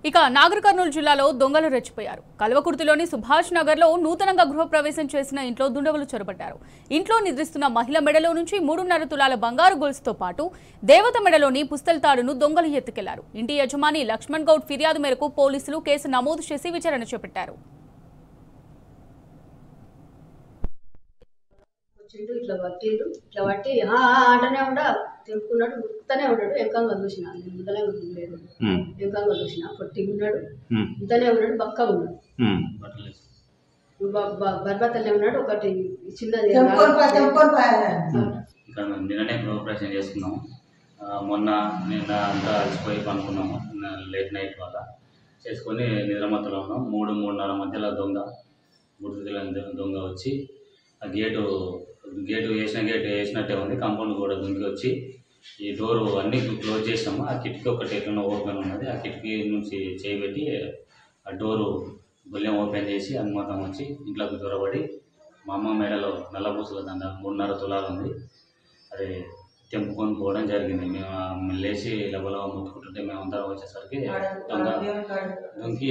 ఇక నాగర్ కర్నూలు జిల్లాలో దొంగలు రెచ్చిపోయారు. కల్వకుర్తిలోని సుభాష్ నగర్లో నూతనంగా గృహప్రవేశం చేసిన ఇంట్లో దుండగులు చొరబడ్డారు. ఇంట్లో నిద్రిస్తున్న మహిళ మెడలో నుంచి 3.5 తులాల బంగారు గొలుసుతో పాటు దేవత మెడలోని పుస్తల తాడును దొంగలు ఎత్తుకెళ్లారు. ఇంటి యజమాని లక్ష్మణ్ గౌడ్ ఫిర్యాదు మేరకు పోలీసులు కేసు నమోదు చేసి విచారణ చేపట్టారు. ఇట్లా పట్టి అంటనే ఉండా తెంపుకున్నాడు, ఉత్తనే ఉన్నాడు. ఎంకంగా చూసిన ముద్దలే లేదు, ఎంకంగా చూసిన పొట్టిగా ఉన్నాడు, ఇంతనే ఉన్నాడు, బక్క ఉన్నాడు, బర్బతలే ఉన్నాడు. ఒకటి చిన్నది నిన్ననే గృహప్రవేశం చేసుకున్నాము. నిన్న అంతా అలసిపోయి పనుకున్నాము. లేట్ నైట్ వల్ల చేసుకొని నిద్రమత్తులో ఉన్నాం. 3-3:30 మధ్యలో దొంగ వచ్చి ఆ గేటు వేసినట్టే ఉంది. కాంపౌండ్ కూడా దుంకి వచ్చి ఈ డోరు అన్నీ క్లోజ్ చేసినాము. ఆ కిటికీ ఒకటి ఎట్లనో ఓపెన్ ఉన్నది. ఆ కిటికీ నుంచి చేయబెట్టి ఆ డోరు బుల్లెం ఓపెన్ చేసి మొత్తం వచ్చి ఇంట్లోకి దొరబడి మా అమ్మ మెడలో నల్లపూసల దండ 3.5 తులాలు ఉంది. అది తెంపుకొని పోవడం జరిగింది. మేము లేచి లెవెల్లో ముట్టుకుంటుంటే మేము అందరం వచ్చేసరికి దొంగ దుంకి